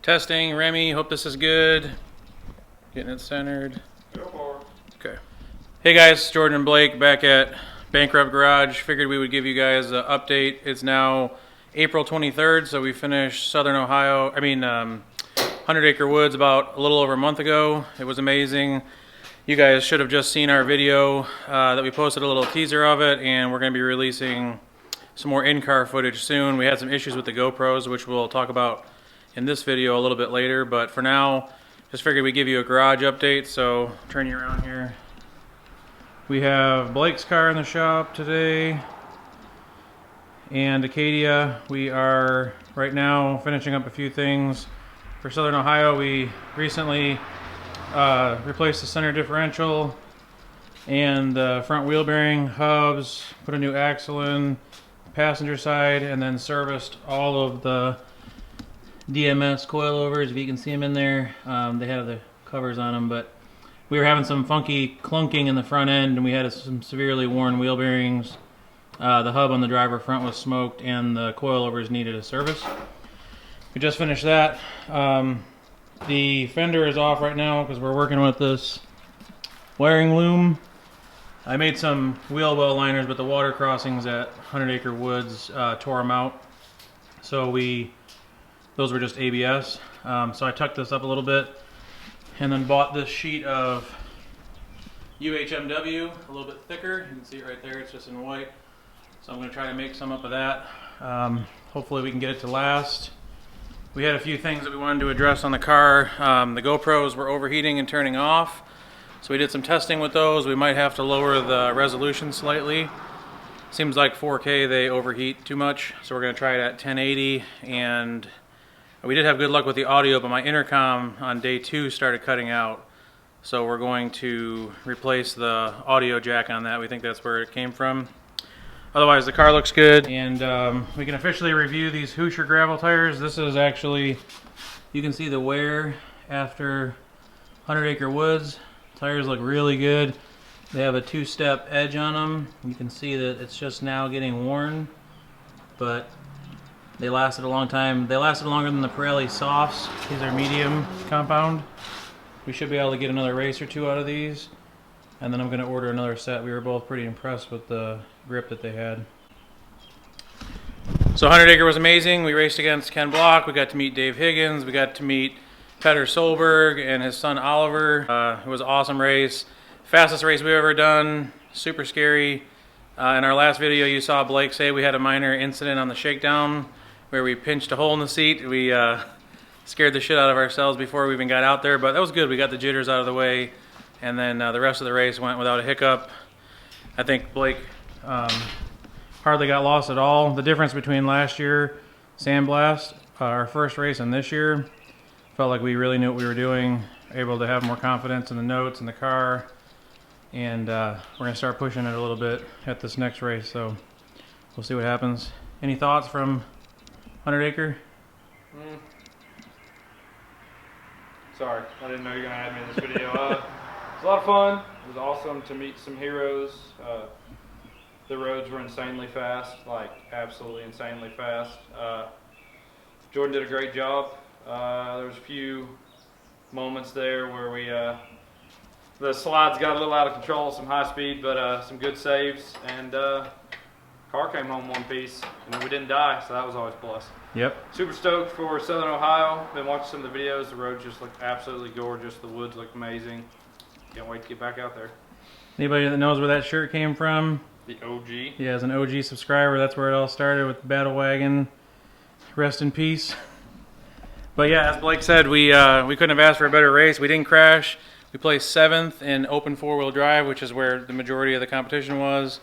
Testing, Remy, hope this is good. Getting it centered. Okay. Hey guys, Jordan and Blake back at Bankrupt Garage. Figured we would give you guys an update. It's now April 23rd, so we finished Southern Ohio, 100 Acre Woods about a little over a month ago. It was amazing. You guys should have just seen our video that we posted, a little teaser of it, and we're going to be releasing some more in-car footage soon. We had some issues with the GoPros, which we'll talk about in this video a little bit later, but for now, just figured we'd give you a garage update. So turn you around here. We have Blake's car in the shop today, and Acadia. We are right now finishing up a few things. For Southern Ohio, we recently replaced the center differential and the front wheel bearing hubs, put a new axle in, passenger side, and then serviced all of the DMS coilovers. If you can see them in there, they have the covers on them, but we were having some funky clunking in the front end, and we had some severely worn wheel bearings. The hub on the driver front was smoked, and the coilovers needed a service. We just finished that. The fender is off right now because we're working with this wiring loom. I made some wheel well liners, but the water crossings at 100 Acre Woods tore them out. So those were just ABS. So I tucked this up a little bit and then bought this sheet of UHMW, a little bit thicker. You can see it right there, it's just in white. So I'm going to try to make some up of that. Hopefully we can get it to last. We had a few things that we wanted to address on the car. The GoPros were overheating and turning off. So we did some testing with those. We might have to lower the resolution slightly. Seems like 4K they overheat too much. So we're going to try it at 1080. And we did have good luck with the audio, but my intercom on day 2 started cutting out. So we're going to replace the audio jack on that. We think that's where it came from. Otherwise, the car looks good, and we can officially review these Hoosier gravel tires. This is actually, you can see the wear after 100 Acre Woods. Tires look really good. They have a 2-step edge on them. You can see that it's just now getting worn, but they lasted a long time. They lasted longer than the Pirelli Softs. These are medium compound. We should be able to get another race or two out of these. And then I'm going to order another set. We were both pretty impressed with the grip that they had. So 100 Acre was amazing. We raced against Ken Block. We got to meet Dave Higgins. We got to meet Petter Solberg and his son Oliver. It was an awesome race. Fastest race we've ever done. Super scary. In our last video you saw Blake say we had a minor incident on the shakedown where we pinched a hole in the seat. We scared the shit out of ourselves before we even got out there, but that was good. We got the jitters out of the way. And then the rest of the race went without a hiccup. I think Blake hardly got lost at all. The difference between last year, Sandblast, our first race, and this year, felt like we really knew what we were doing, able to have more confidence in the notes in the car, and we're going to start pushing it a little bit at this next race, so we'll see what happens. Any thoughts from 100 Acre? Sorry, I didn't know you were going to add me in this video. It was a lot of fun. It was awesome to meet some heroes. The roads were insanely fast, like absolutely insanely fast. Jordan did a great job. There was a few moments there where the slides got a little out of control, some high speed, but some good saves, and car came home one piece, and we didn't die, so that was always a plus. Yep. Super stoked for Southern Ohio. Been watching some of the videos. The roads just look absolutely gorgeous. The woods look amazing. Can't wait to get back out there. Anybody that knows where that shirt came from? The OG. Yeah, as an OG subscriber, that's where it all started with the Battle Wagon. Rest in peace. But yeah, as Blake said, we couldn't have asked for a better race. We didn't crash. We placed 7th in open 4-wheel drive, which is where the majority of the competition was,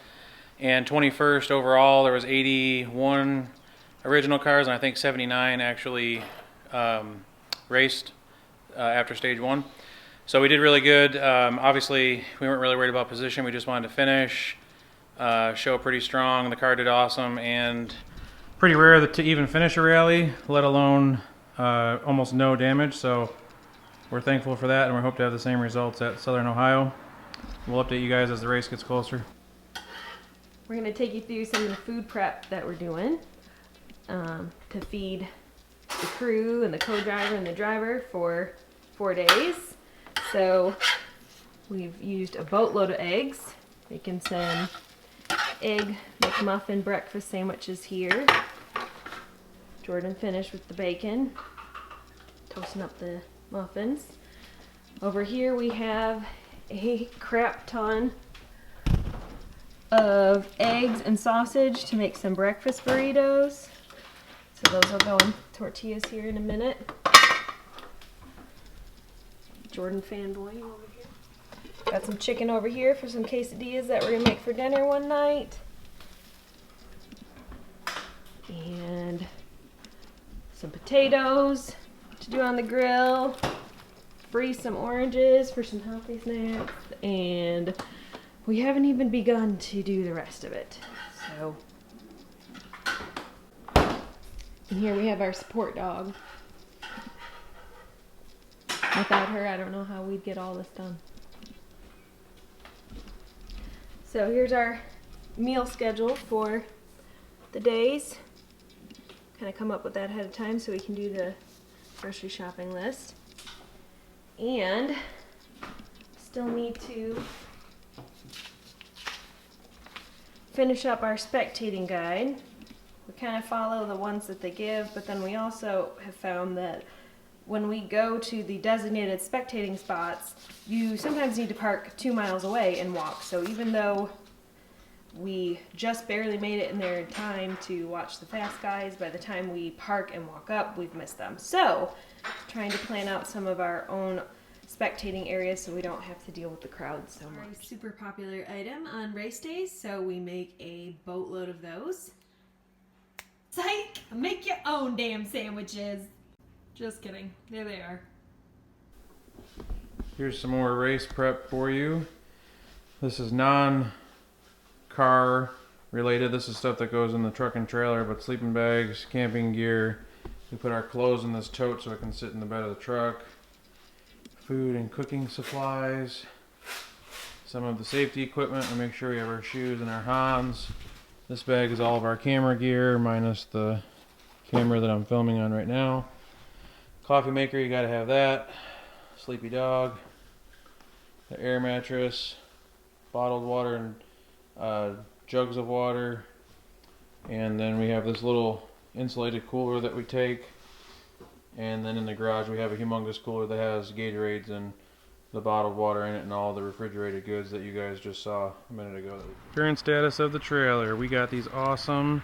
and 21st overall. There was 81 original cars, and I think 79 actually raced after stage 1. So we did really good. Obviously, we weren't really worried about position. We just wanted to finish, show pretty strong. The car did awesome, and pretty rare to even finish a rally, let alone almost no damage. So we're thankful for that, and we hope to have the same results at Southern Ohio. We'll update you guys as the race gets closer. We're going to take you through some of the food prep that we're doing to feed the crew and the co-driver and the driver for 4 days. So we've used a boatload of eggs, making some egg McMuffin breakfast sandwiches here. Jordan finished with the bacon, toasting up the muffins. Over here we have a crap ton of eggs and sausage to make some breakfast burritos. So those will go in tortillas here in a minute. Jordan fanboy over here. Got some chicken over here for some quesadillas that we're gonna make for dinner one night. And some potatoes to do on the grill. Freeze some oranges for some healthy snacks. And we haven't even begun to do the rest of it. So, and here we have our support dog. Without her, I don't know how we'd get all this done. So here's our meal schedule for the days. Kind of come up with that ahead of time so we can do the grocery shopping list. And still need to finish up our spectating guide. We kind of follow the ones that they give, but then we also have found that when we go to the designated spectating spots, you sometimes need to park 2 miles away and walk. So even though we just barely made it in there in time to watch the fast guys, by the time we park and walk up, we've missed them. So trying to plan out some of our own spectating areas so we don't have to deal with the crowd so much. A super popular item on race days, so we make a boatload of those. Psych! Make your own damn sandwiches. Just kidding. There they are. Here's some more race prep for you. This is non-car related. This is stuff that goes in the truck and trailer, but sleeping bags, camping gear. We put our clothes in this tote so it can sit in the bed of the truck. Food and cooking supplies. Some of the safety equipment to make sure we have our shoes and our Hans. This bag is all of our camera gear, minus the camera that I'm filming on right now. Coffee maker, you gotta have that. Sleepy dog. The air mattress. Bottled water and jugs of water. And then we have this little insulated cooler that we take. And then in the garage we have a humongous cooler that has Gatorades and the bottled water in it and all the refrigerated goods that you guys just saw a minute ago. Current status of the trailer. We got these awesome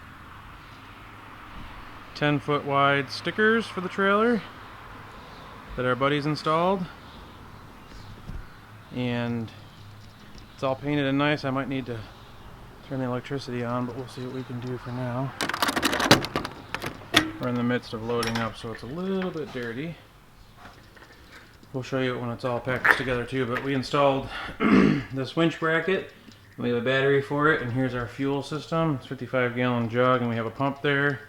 10-foot wide stickers for the trailer that our buddies installed. And it's all painted and nice. I might need to turn the electricity on, but we'll see what we can do for now. We're in the midst of loading up, so it's a little bit dirty. We'll show you it when it's all packaged together too, but we installed this winch bracket. We have a battery for it, and here's our fuel system. It's a 55-gallon jug, and we have a pump there.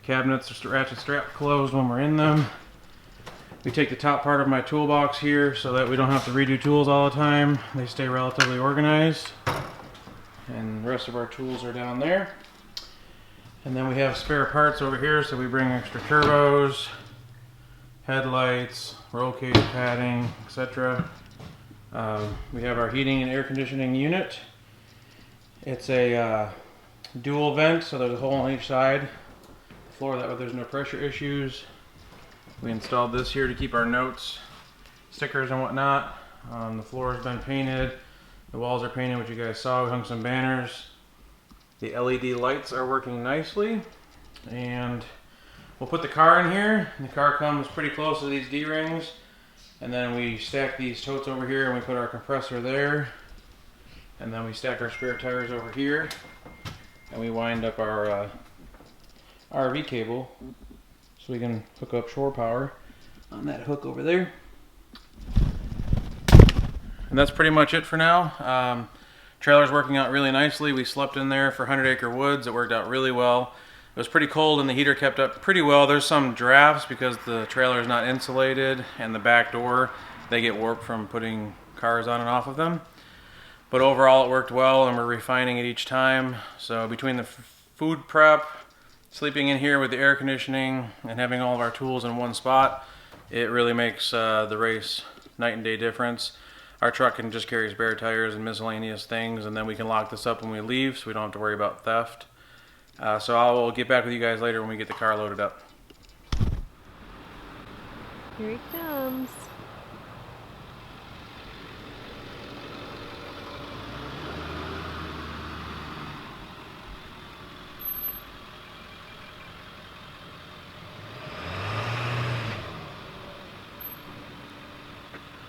Cabinets are ratchet strap closed when we're in them. We take the top part of my toolbox here so that we don't have to redo tools all the time. They stay relatively organized. And the rest of our tools are down there. And then we have spare parts over here, so we bring extra turbos, headlights, roll cage padding, etc. We have our heating and air conditioning unit. It's a dual vent, so there's a hole on each side. The floor, that way there's no pressure issues. We installed this here to keep our notes, stickers and whatnot. The floor has been painted. The walls are painted, which you guys saw. We hung some banners. The LED lights are working nicely. And we'll put the car in here. And the car comes pretty close to these D-rings. And then we stack these totes over here and we put our compressor there. And then we stack our spare tires over here. And we wind up our RV cable so we can hook up shore power on that hook over there. And that's pretty much it for now. Trailer's working out really nicely. We slept in there for 100 Acre Woods. It worked out really well. It was pretty cold and the heater kept up pretty well. There's some drafts because the trailer is not insulated, and the back door, they get warped from putting cars on and off of them. But overall it worked well, and we're refining it each time. So between the food prep Sleeping in here with the air conditioning and having all of our tools in one spot, it really makes the race night and day difference. Our truck can just carry spare tires and miscellaneous things, and then we can lock this up when we leave so we don't have to worry about theft. So I will get back with you guys later when we get the car loaded up. Here he comes.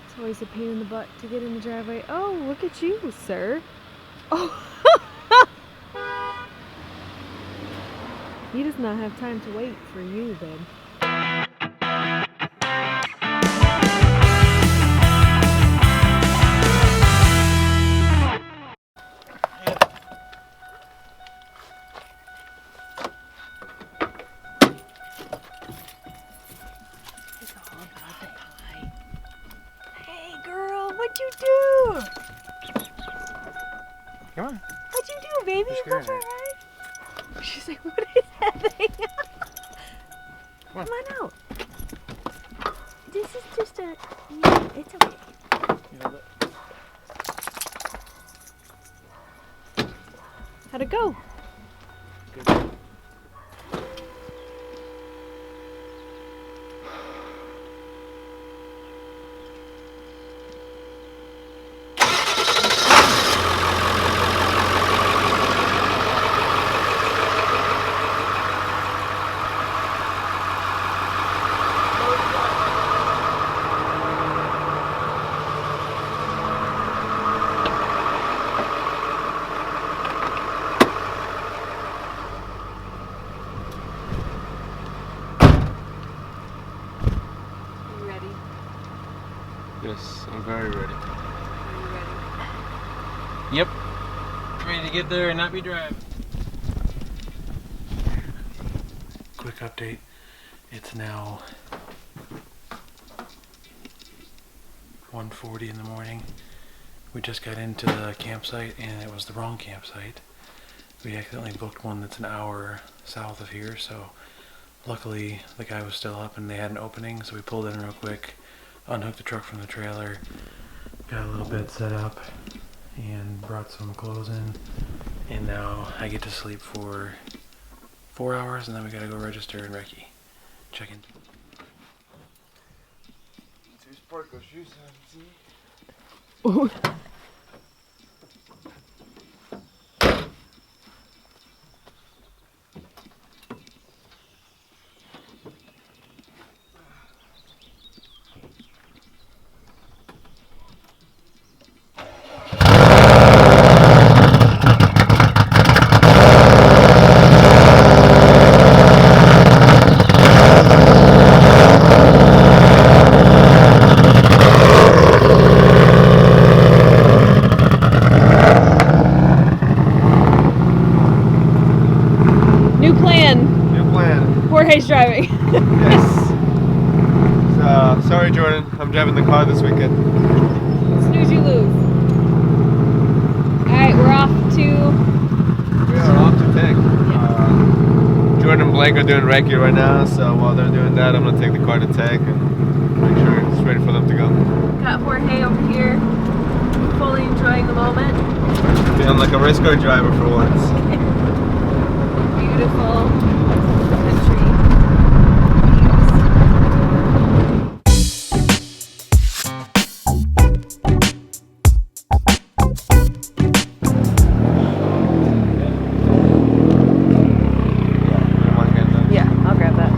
It's always a pain in the butt to get in the driveway. Oh, look at you, sir. Oh. He does not have time to wait for you, babe. It's all about the pie. Hey, girl, what'd you do? Come on. What'd you do, baby? You're You go scaring for her. a ride? She's like, what is that thing? Come on out. This is just a... It's okay. How'd it go? Good. You ready? Yes, I'm very ready. Are you ready? Yep. Ready to get there and not be driving. Quick update. It's now 1:40 in the morning. We just got into the campsite and it was the wrong campsite. We accidentally booked one that's an hour south of here, so luckily the guy was still up and they had an opening, so we pulled in real quick, unhooked the truck from the trailer, got a little bed set up, and brought some clothes in. And now I get to sleep for 4 hours, and then we gotta go register in Recce. Check in. Two sparkle shoes, see? Ooh. New plan. New plan. Jorge's driving. Yes. So, sorry, Jordan. I'm driving the car this weekend. Snooze, you lose. Alright, we're off to... We are off to Tech. Jordan and Blake are doing Recce right now, so while they're doing that, I'm going to take the car to Tech and make sure it's ready for them to go. Got Jorge over here, fully enjoying the moment. Feeling like a race car driver for once. Beautiful country. Yeah, I'll grab that.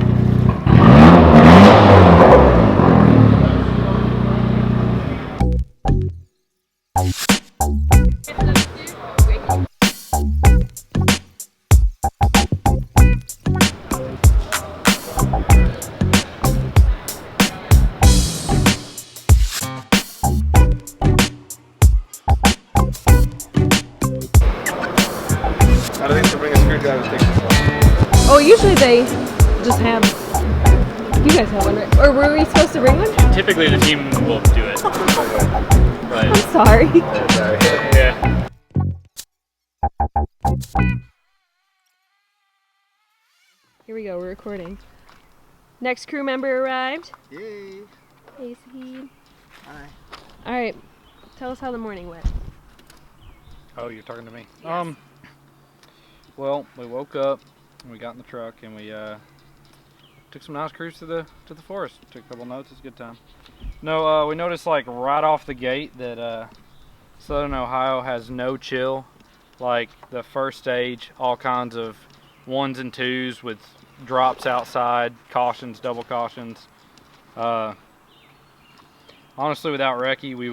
I don't think to bring a screwdriver takes this long. Oh, usually they just have... You guys have one, right? Or were we supposed to bring one? Typically the team will do it. But I'm sorry. yeah. Here we go, we're recording. Next crew member arrived. Yay! Hey, Sahid. Hi. All right, tell us how the morning went. Oh, you're talking to me? Yes. Well, we woke up and we got in the truck and we took some nice cruise to the forest. Took a couple notes. It's a good time. No, we noticed like right off the gate that Southern Ohio has no chill. Like the first stage, all kinds of 1s and 2s with drops outside, cautions, double cautions. Honestly, without Recce, we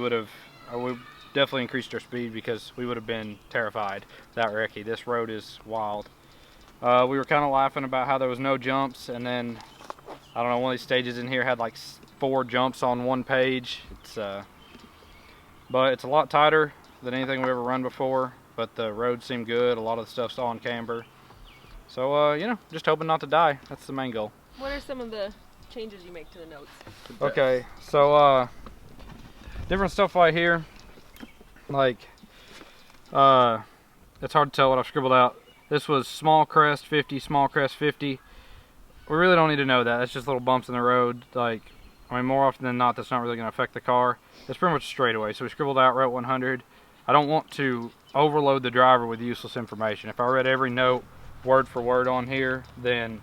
definitely increased our speed because we would have been terrified without Recce. This road is wild. We were kind of laughing about how there was no jumps, and then I don't know, one of these stages in here had like 4 jumps on one page. But it's a lot tighter than anything we've ever run before. But the roads seem good. A lot of the stuff's on camber. So you know, just hoping not to die. That's the main goal. What are some of the changes you make to the notes? Okay, so different stuff right here. Like it's hard to tell what I've scribbled out. This was small crest 50, small crest 50. We really don't need to know that. That's just little bumps in the road. Like, I mean, more often than not, that's not really going to affect the car. It's pretty much a straightaway. So we scribbled out Route 100. I don't want to overload the driver with useless information. If I read every note word for word on here, then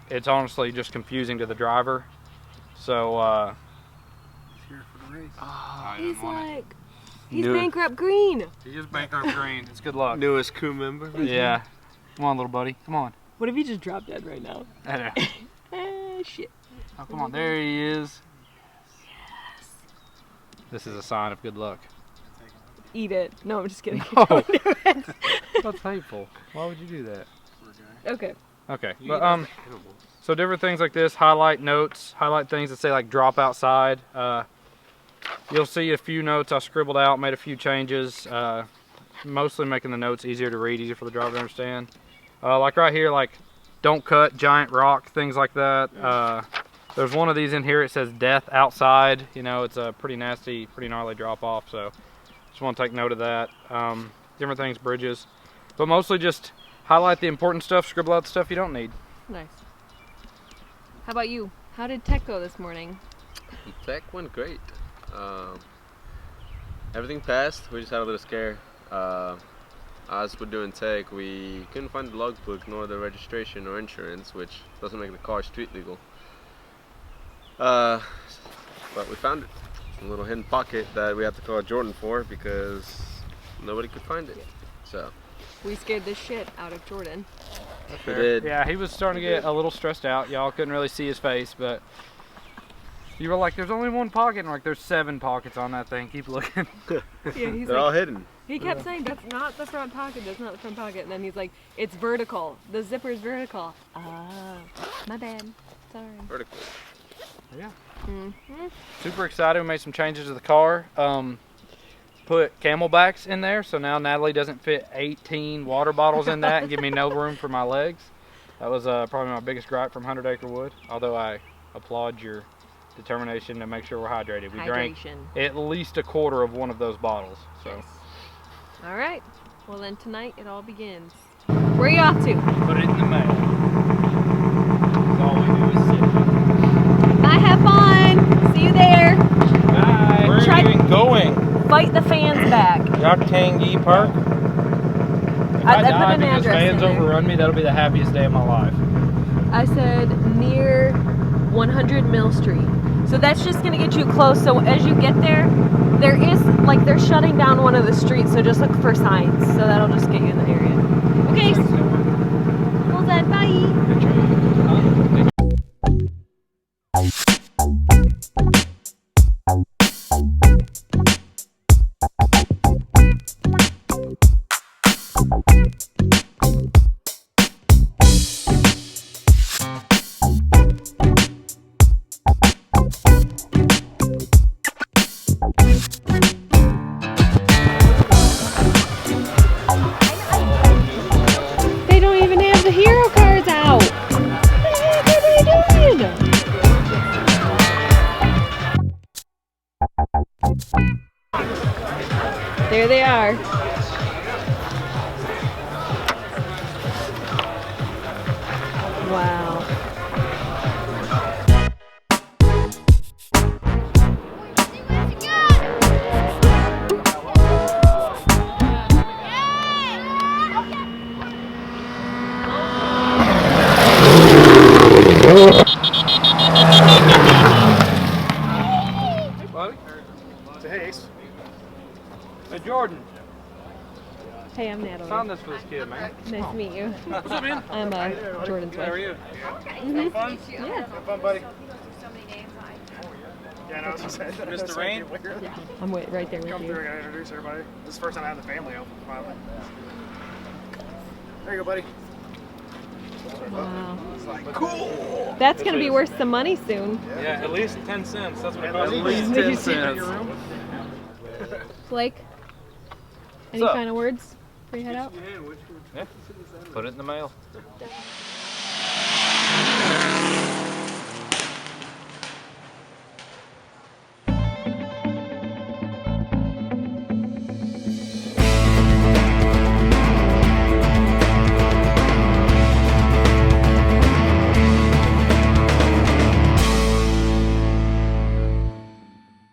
it's honestly just confusing to the driver. So he's here for the race. He's like, he's Bankrupt Green. He is Bankrupt Green. It's good luck. Newest crew member. Yeah. Come on, little buddy. Come on. What if he just dropped dead right now? I know. Shit. Oh, come on. There he is. Yes. This is a sign of good luck. Eat it. No, I'm just kidding. No. That's hateful. Why would you do that? Okay. Okay. But, so different things like this, highlight notes, highlight things that say like drop outside. You'll see a few notes I scribbled out, made a few changes, mostly making the notes easier to read, easier for the driver to understand. Like right here, like don't cut giant rock, things like that. There's one of these in here, it says death outside. You know, it's a pretty nasty, pretty gnarly drop off, so just want to take note of that. Different things, bridges, but mostly just highlight the important stuff, scribble out the stuff you don't need. Nice. How about you? How did tech go this morning? Tech went great. Everything passed. We just had a little scare. As we're doing tech, we couldn't find the logbook nor the registration or insurance, which doesn't make the car street legal. But we found it. A little hidden pocket that we had to call Jordan for because nobody could find it. So We scared the shit out of Jordan. we did. Yeah, he was starting to get a little stressed out. Y'all couldn't really see his face, but you were like, there's only one pocket, and like, there's 7 pockets on that thing. Keep looking. Yeah, he's They're like, all hidden. he kept saying, that's not the front pocket, that's not the front pocket. And then he's like, it's vertical. The zipper's vertical. Ah, my bad. Sorry. Vertical. Yeah. Mm-hmm. Super excited. We made some changes to the car. Put camelbacks in there, so now Natalie doesn't fit 18 water bottles in that and give me no room for my legs. That was probably my biggest gripe from 100 Acre Wood, although I applaud your determination to make sure we're hydrated. We drank at least a quarter of one of those bottles. So. Yes. All right. Well, then tonight it all begins. Where are you off to? Put it in the mail. All we do is sit. Bye, have fun. See you there. Bye. Where are you even going? Fight the fans back. Yoctangi Park? If I I die put an because address fans in there. overrun me, that'll be the happiest day of my life. I said near 100 Mill Street. So that's just gonna get you close. So as you get there, there is, like, they're shutting down one of the streets, so just look for signs. So that'll just get you in the area. Okay. Well then, bye. They don't even have the hero cards out. What the heck are they doing? There they are. Hey, Bobby. Hey, Ace. Hey, Jordan. Hey, I'm Natalie. Found this for this kid, man. Nice to meet you. What's up, man? I'm Jordan's How are wife. you? Have fun? Yeah. Have fun, buddy. Yeah, I know what you said. Mr. Rain? Yeah, I'm right there with Come you. through, I gotta introduce everybody. This is the first time I have the family over, finally. There you go, buddy. Wow. Cool! That's going to be worth some money soon. Yeah, at least 10 cents. That's what it costs. At least Did you 10 cents. Your room? Blake, any What's up? final words before you head out? Yeah. Put it in the mail.